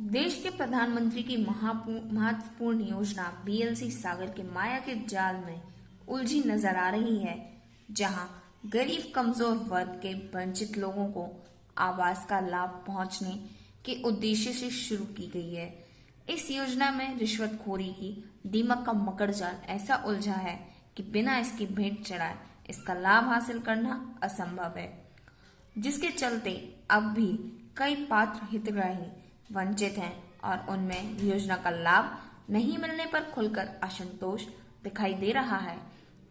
देश के प्रधानमंत्री की महत्वपूर्ण योजना बीएलसी सागर के माया के जाल में उलझी नजर आ रही है, जहां गरीब कमजोर वर्ग के वंचित लोगों को आवास का लाभ पहुंचने के उद्देश्य से शुरू की गई है। इस योजना में रिश्वतखोरी की दीमक का मकड़ जाल ऐसा उलझा है कि बिना इसकी भेंट चढ़ाए इसका लाभ हासिल करना असंभव है, जिसके चलते अब भी कई पात्र हितग्राही वंचित हैं और उनमें योजना का लाभ नहीं मिलने पर खुलकर असंतोष दिखाई दे रहा है।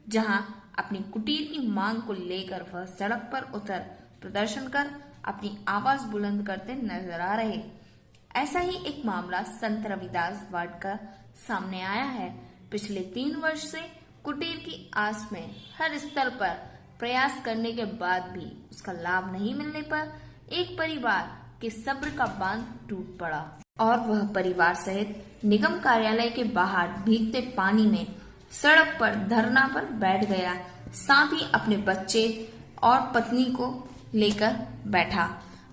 जहां अपनी कुटीर की मांग को लेकर वह सड़क पर उतर प्रदर्शन कर अपनी आवाज बुलंद करते नजर आ रहे। ऐसा ही एक मामला संत रविदास वार्ड का सामने आया है। पिछले 3 वर्ष से कुटीर की आस में हर स्तर पर प्रयास करने के बाद भी उसका लाभ नहीं मिलने पर एक परिवार के सब्र का बांध टूट पड़ा और वह परिवार सहित निगम कार्यालय के बाहर भीगते पानी में सड़क पर धरना पर बैठ गया। साथ ही अपने बच्चे और पत्नी को लेकर बैठा।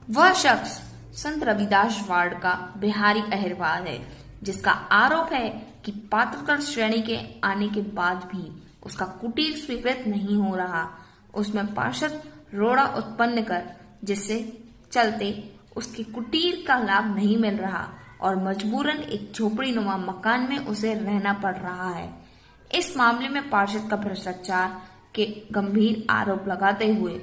वह शख्स संत रविदास वार्ड का बिहारी अहिरवार है, जिसका आरोप है कि पात्रता श्रेणी के आने के बाद भी उसका कुटीर स्वीकृत नहीं हो रहा। उसमें पार्षद रोड़ा उत्पन्न कर जिससे चलते उसके कुटीर का लाभ नहीं मिल रहा और मजबूरन एक झोपड़ी नुमा मकान में उसे रहना पड़ रहा है। इस मामले में पार्षद का भ्रष्टाचार के गंभीर आरोप लगाते हुए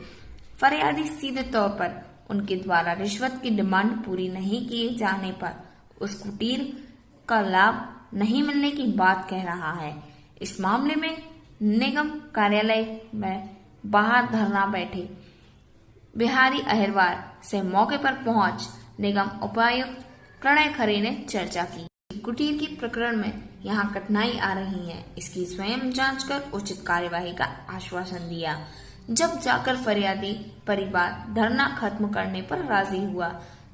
फरियादी सीधे तौर पर उनके द्वारा रिश्वत की डिमांड पूरी नहीं किए जाने पर उस कुटीर का लाभ नहीं मिलने की बात कह रहा है। इस मामले में निगम कार्यालय में बाहर धरना बैठे बिहारी अहिरवार से मौके पर पहुंच निगम उपायुक्त प्रणय खरे ने चर्चा की। कुटीर की प्रकरण में यहां कठिनाई आ रही है, इसकी स्वयं जांच कर उचित कार्यवाही का आश्वासन दिया। जब जाकर फरियादी परिवार धरना खत्म करने पर राजी हुआ,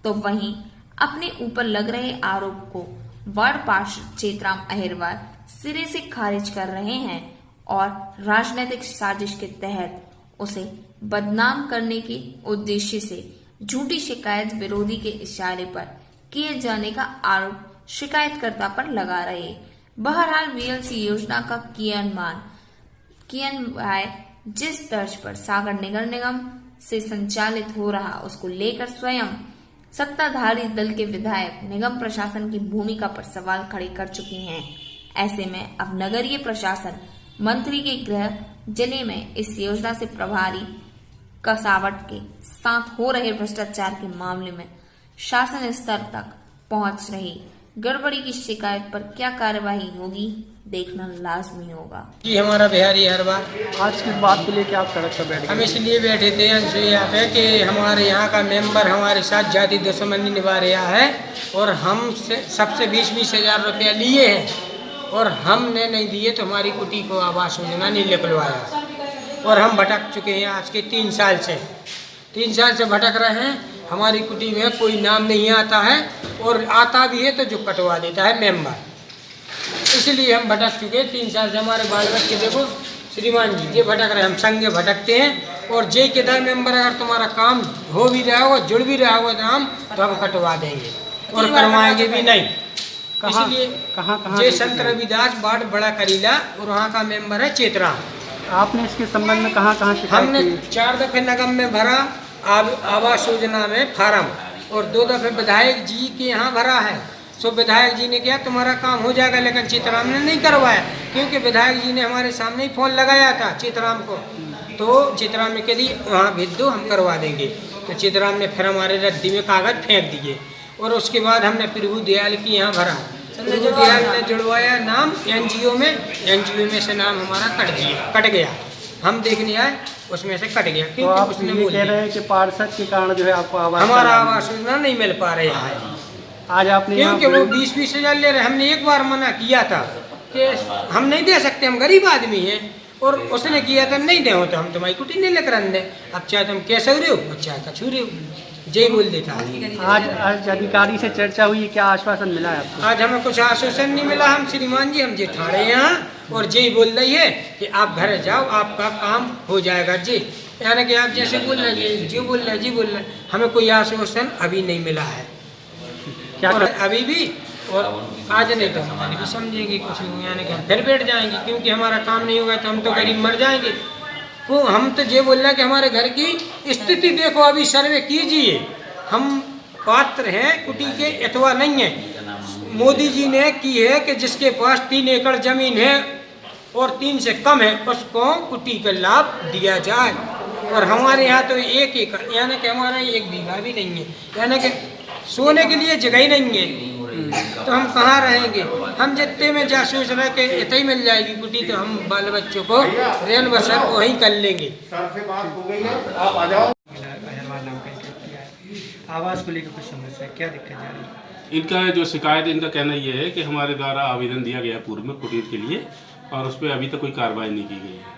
तो वहीं अपने ऊपर लग रहे आरोप को वार्ड पार्षद चेतराम अहिरवार सिरे से खारिज कर रहे हैं और राजनीतिक साजिश के तहत उसे बदनाम करने के उद्देश्य से झूठी शिकायत विरोधी के इशारे पर किए जाने का आरोप शिकायतकर्ता पर लगा रहे। बहरहाल बीएलसी योजना का क्रियान्वयन जिस तर्ज पर सागर नगर निगम से संचालित हो रहा, उसको लेकर स्वयं सत्ताधारी दल के विधायक निगम प्रशासन की भूमिका पर सवाल खड़े कर चुके हैं। ऐसे में अब नगरीय प्रशासन मंत्री के गृह जिले में इस योजना से प्रभारी कसावट के साथ हो रहे भ्रष्टाचार के मामले में शासन स्तर तक पहुंच रही गड़बड़ी की शिकायत पर क्या कार्यवाही होगी, देखना लाजमी होगा। जी हमारा बिहारी अहिरवार आज किस बात के लिए क्या आप सड़क पर बैठे? हम इसलिए बैठे थे यहाँ पे कि हमारे यहाँ का मेंबर हमारे साथ जाति दुश्मनी निभा रहा है और हम सबसे 20-20 हजार रुपया लिए हैं और हमने नहीं दिए तो हमारी कुटी को आवास योजना नहीं निकलवाया और हम भटक चुके हैं आज के 3 साल से। 3 साल से भटक रहे हैं। हमारी कुटी में कोई नाम नहीं आता है और आता भी है तो जो कटवा देता है मेंबर, इसलिए हम भटक चुके हैं। 3 साल से हमारे बाल बच्चे देखो श्रीमान जी ये भटक रहे, हम संगे भटकते हैं और जे के दार मेंबर अगर तुम्हारा काम हो भी रहा होगा, जुड़ भी रहा होगा नाम, तो हम कटवा देंगे और करवाएंगे भी नहीं। इसलिए जे संत रविदास वार्ड बड़ा करीला और वहाँ का मेंबर है चेतराम। आपने इसके संबंध में कहाँ शिकायत हमने की? 4 दफे नगम में भरा आवास योजना में फार्म और 2 दफे विधायक जी के यहाँ भरा है। सो विधायक जी ने किया तुम्हारा काम हो जाएगा, लेकिन चेतराम ने नहीं करवाया, क्योंकि विधायक जी ने हमारे सामने ही फोन लगाया था चेतराम को, तो चेतराम ने कह दी वहाँ भेज दो हम करवा देंगे। तो चेतराम ने फिर हमारे रद्दी में कागज फेंक दिए और उसके बाद हमने प्रभु दयाल की यहाँ भरा। प्रभु दयाल ने जुड़वाया नाम एनजीओ में से नाम हमारा कट गया। हम देखने आए उसमें से कट गया, क्योंकि तो उसने ये कह रहे हैं कि पार्षद के कारण जो है आपको आवास हमारा आवास योजना नहीं मिल पा रहे हैं। आज आपने क्योंकि वो 20-20 हजार ले रहे। हमने एक बार मना किया था कि हम नहीं दे सकते, हम गरीब आदमी हैं, और उसने किया था नहीं दे हो तो हम तुम्हारी कुटी नहीं लेकर आने। अब चाहे तुम कैसे हो रहे हो चाहे कछू रहे हो, जय बोल देता। आज अधिकारी से चर्चा हुई, क्या आश्वासन मिला है आपको? आज हमें कुछ आश्वासन नहीं मिला। हम श्रीमान जी हम जे ठाड़े यहाँ और जय बोल रही है कि आप घर जाओ आपका काम हो जाएगा जी। यानी कि आप जैसे बोल रहे हैं जी बोल रहे हैं जी बोल रहे हैं, हमें कोई आश्वासन अभी नहीं मिला है। क्या और अभी भी और आज नहीं तो हमारी भी समझेंगे कुछ, यानी कि हम फिर बैठ जाएंगे, क्योंकि हमारा काम नहीं होगा तो हम तो गरीब मर जाएंगे। तो हम तो ये बोल रहे हैं कि हमारे घर की स्थिति देखो, अभी सर्वे कीजिए, हम पात्र हैं कुटी के अथवा नहीं है। मोदी जी ने की है कि जिसके पास 3 एकड़ जमीन है और 3 से कम है उसको कुटी का लाभ दिया जाए। और हमारे यहाँ तो 1 एकड़ यानी कि हमारा 1 बीघा भी नहीं है, यानी कि सोने के लिए जगह ही नहीं है, तो हम कहाँ रहेंगे। हम जितने में जा सोच रहे कि इतना ही मिल जाएगी कुटी, तो हम बाल बच्चों को रेन बसर वहीं कर लेंगे। आवास को लेकर कुछ समस्या है, क्या दिक्कत जा रही है? इनका जो शिकायत, इनका कहना ये है कि हमारे द्वारा आवेदन दिया गया पूर्व में कुटीर के लिए और उस पर अभी तक कोई कार्रवाई नहीं की गई है।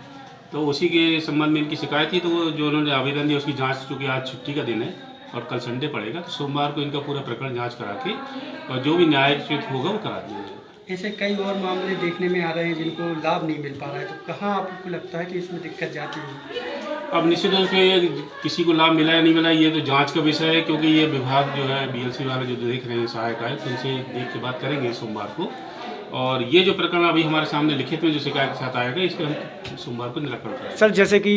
तो उसी के संबंध में इनकी शिकायत थी। तो वो जो उन्होंने आवेदन दिया उसकी जांच, चूँकि आज छुट्टी का दिन है और कल संडे पड़ेगा, तो सोमवार को इनका पूरा प्रकरण जांच करा के और जो भी न्यायोचित होगा वो करा दिया जाएगा। ऐसे कई और मामले देखने में आ रहे हैं जिनको लाभ नहीं मिल पा रहा है, तो कहाँ आपको लगता है कि इसमें दिक्कत जाती है? अब निश्चित रूप से किसी को लाभ मिला या नहीं मिला ये तो जांच का विषय है, क्योंकि ये विभाग जो है BLC वाले जो देख रहे हैं सहायक आयुक्त, उनसे देख के बात करेंगे सोमवार को। और ये जो प्रकरण अभी हमारे सामने लिखित में जो शिकायत के साथ आएगा, इसका हम सोमवार को निराकरण करेंगे। सर, जैसे कि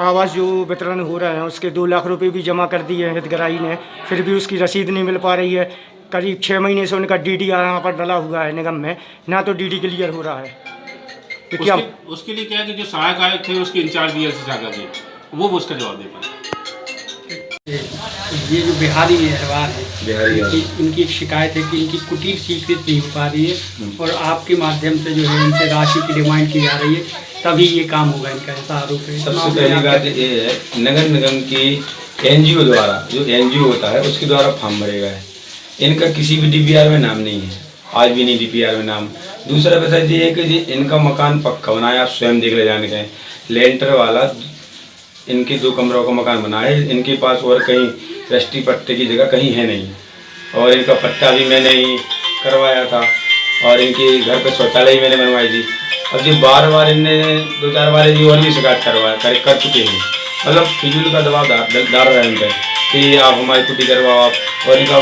आवास जो वितरण हो रहे हैं उसके 2 लाख रुपए भी जमा कर दिए हैं हितग्राही ने, फिर भी उसकी रसीद नहीं मिल पा रही है। करीब 6 महीने से उनका DD यहाँ पर डला हुआ है निगम में, ना तो DD क्लियर हो रहा है। तो क्या उसके लिए क्या है कि जो सहायक आयुक्त थे उसके इंचार्ज BLC शाखा के, वो उसका जवाब दे पाए। ये जो बिहारी व्यवहार है, इनकी एक शिकायत है कि इनकी कुटीर स्वीकृत नहीं हो पा रही है और आपके माध्यम से जो है इनसे राशि की डिमांड की जा रही है, तभी ये काम होगा, इनका ऐसा आरोप है। सबसे पहली बात ये है, नगर निगम की NGO द्वारा, जो NGO होता है उसके द्वारा फॉर्म भरेगा है। इनका किसी भी DPR में नाम नहीं है, आज भी नहीं DPR में नाम। दूसरा विषय ये है कि इनका मकान पक्का बनाया, आप स्वयं देख ले जाने गए, लेंटर वाला इनके 2 कमरों का मकान बना है। इनके पास और कहीं रजिस्ट्री पट्टे की जगह कहीं है नहीं, और इनका पट्टा भी मैंने ही करवाया था, और इनके घर पे शौचालय मैंने बनवाई थी। अब जो बार इनने 2-4 बार जी और भी शिकायत कर चुके हैं, मतलब फिजूल का दबाव डाल रहे हैं इन पर कि आप हमारी कुटी करवाओ आप, और इनका